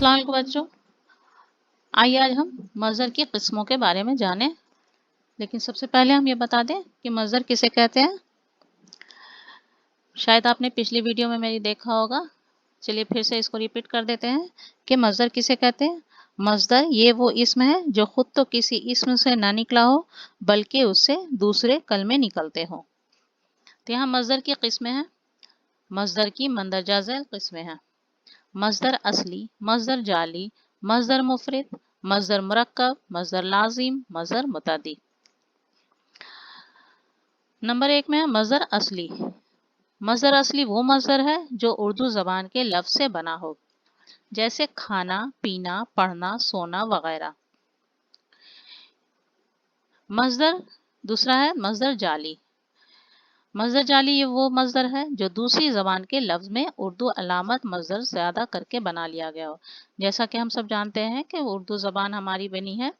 अस्सलाम वालेकुम बच्चों। आइए आज हम मज़दर की किस्मों के बारे में जानें। लेकिन सबसे पहले हम ये बता दें कि मज़दर किसे कहते हैं। शायद आपने पिछली वीडियो में मेरी देखा होगा। चलिए फिर से इसको रिपीट कर देते हैं कि मज़दर किसे कहते हैं। मज़दर ये वो इस्म है जो खुद तो किसी इस्म से ना निकला हो बल्कि उससे दूसरे कलमे निकलते हों। तो यहाँ मज़दर की किस्में हैं। मज़दर की मंदरजा झैल किस्में हैं। मज़दर असली, मज़दर जाली, मज़दर मुफरिद, मज़दर मुरक्कब, मज़दर लाजिम, मज़दर मुतअद्दी। नंबर 1 में है मज़दर असली। मज़दर असली वो मज़दर है जो उर्दू ज़बान के लफ्ज़ से बना हो, जैसे खाना, पीना, पढ़ना, सोना वगैरह। मज़दर दूसरा है मज़दर जाली। मज़दर जाली ये वो मज़दर है जो दूसरी ज़बान के लफ्ज़ में उर्दू अलामत मज़दर ज़्यादा करके बना लिया गया हो। जैसा कि हम सब जानते हैं कि उर्दू ज़बान हमारी बनी है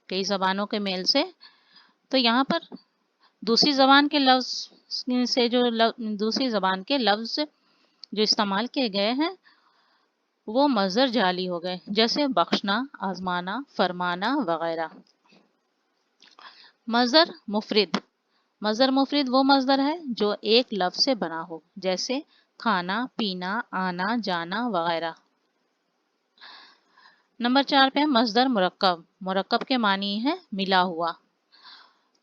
कई ज़बानों के मेल से। तो यहाँ पर दूसरी ज़बान के लफ्ज़ से दूसरी ज़बान के लफ्ज़ जो इस्तेमाल किए गए हैं वो मज़दर जाली हो गए, जैसे बख्शना, आज़माना, फरमाना वगैरह। मज़दर मुफरिद। मज़दर मुफरिद वो मज़दर है जो एक लफ्ज़ से बना हो, जैसे खाना, पीना, आना, जाना वगैरह। नंबर 4 पे है मज़दर मुरक्कब। मुरक्कब के मानी है मिला हुआ।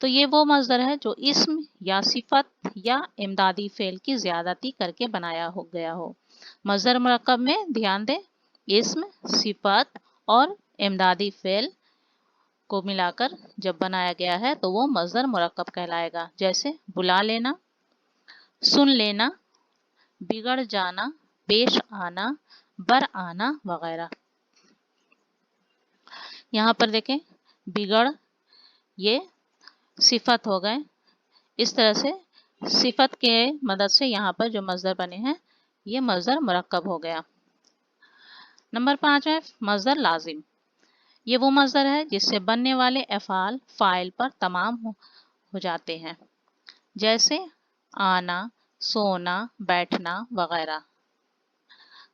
तो ये वो मज़दर है जो इस्म या सिफत या इमदादी फ़ेल की ज़्यादती करके बनाया हो गया हो। मज़दर मुरक्कब में ध्यान दें, इस्म, सिफत और इमदादी फ़ेल को मिलाकर जब बनाया गया है तो वो मज़दर मुरक्कब कहलाएगा। जैसे बुला लेना, सुन लेना, बिगड़ जाना, पेश आना, बर आना वगैरह। यहाँ पर देखें, बिगड़ ये सिफत हो गए। इस तरह से सिफत के मदद से यहाँ पर जो मज़दर बने हैं ये मज़दर मुरक्कब हो गया। नंबर 5 है मज़दर लाजिम। ये वो मज़दर है जिससे बनने वाले अफ़ाल फ़ाइल पर तमाम हो जाते हैं, जैसे आना, सोना, बैठना वगैरह।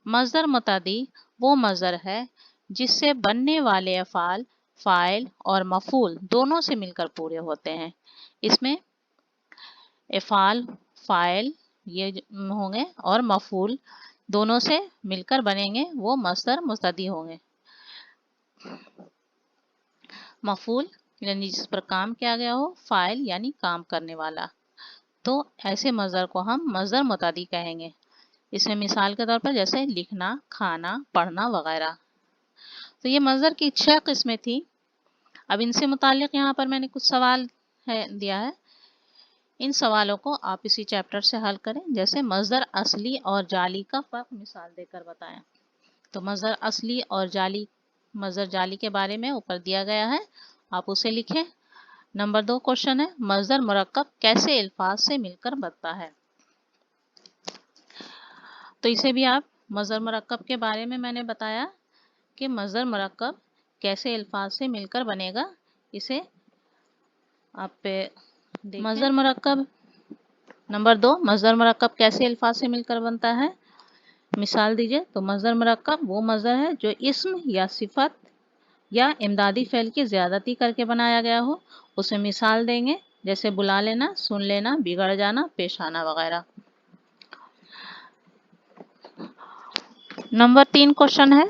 मज़दर मुतअद्दी वो मज़दर है जिससे बनने वाले अफ़ाल फ़ाइल और मफ़ूल दोनों से मिलकर पूरे होते हैं। इसमें अफ़ाल फ़ाइल ये होंगे और मफ़ूल दोनों से मिलकर बनेंगे, वो मज़दर मुतअद्दी होंगे। मफ़ूल यानी जिस पर काम किया गया हो, फ़ाइल यानी काम करने वाला। तो ऐसे मज़दर को हम मज़दर मुतअद्दी कहेंगे। इसमें मिसाल के तौर पर जैसे लिखना, खाना, पढ़ना वगैरह। तो ये मज़दर की 6 किस्में थी। अब इनसे मुताल्लिक़ यहाँ पर मैंने कुछ सवाल दिया है। इन सवालों को आप इसी चैप्टर से हल करें। जैसे मज़दर असली और जाली का फ़र्क मिसाल देकर बताएं। तो मज़दर असली और जाली, मज़दर जाली के बारे में ऊपर दिया गया है, आप उसे लिखें। नंबर 2 क्वेश्चन है मज़दर मुरक्कब कैसे अल्फाज से मिलकर बनता है। तो इसे भी आप मज़दर मुरक्कब के बारे में मैंने बताया कि मज़दर मुरक्कब कैसे अल्फाज से मिलकर बनेगा। इसे आप देखें। मज़दर मुरक्कब नंबर 2 मज़दर मुरक्कब कैसे अल्फाज से मिलकर बनता है, मिसाल दीजिए। तो मज़दर मुरक्कब वो मज़दर है जो इस्म या सिफत या इमदादी फ़ेल की ज़्यादती करके बनाया गया हो। उसे मिसाल देंगे, जैसे बुला लेना, सुन लेना, बिगड़ जाना, पेश आना वगैरह। नंबर 3 क्वेश्चन है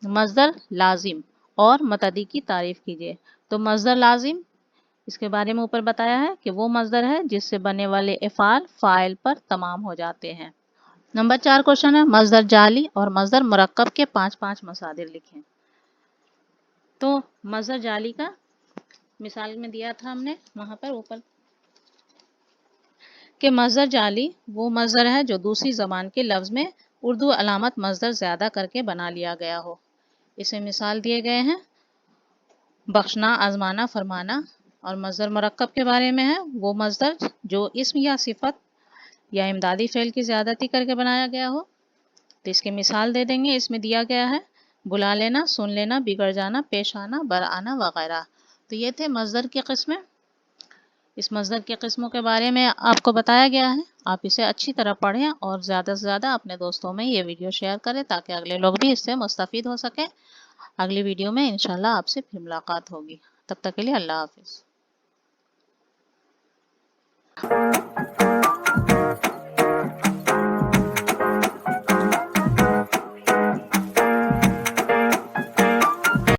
मज़दर लाजिम और मुतअद्दी की तारीफ कीजिए। तो मज़दर लाजिम, इसके बारे में ऊपर बताया है कि वो मज़दर है जिससे बनने वाले अफ़ाल फ़ाइल पर तमाम हो जाते हैं। नंबर 4 क्वेश्चन है मज़दर जाली और मज़दर मुरक्कब के 5-5 मसादिर लिखें। तो मज़दर जाली का मिसाल में दिया था हमने वहाँ पर ऊपर कि मज़दर जाली वो मज़दर है जो दूसरी ज़बान के लफ्ज़ में उर्दू अलामत मज़दर ज़्यादा करके बना लिया गया हो। इसे मिसाल दिए गए हैं, बख्शना, आज़माना, फरमाना। और मज़दर मुरक्कब के बारे में है वो मज़दर जो इस्म या सिफत या इमदादी फ़ेल की ज़्यादती करके बनाया गया हो। तो इसके मिसाल दे देंगे। इसमें दिया गया है बुला लेना, सुन लेना, बिगड़ जाना, पेश आना, बर आना वगैरह। तो ये थे मज़दर की किस्में। اس مصدر کی قسموں کے بارے میں آپ کو بتایا گیا ہے. آپ اسے اچھی طرح پڑھیں اور زیادہ سے زیادہ اپنے دوستوں میں یہ ویڈیو شیئر کریں تاکہ اگلے لوگ بھی اس سے مستفید ہو سکیں. اگلی ویڈیو میں انشاءاللہ آپ سے پھر ملاقات ہوگی. تب تک کے لیے اللہ حافظ.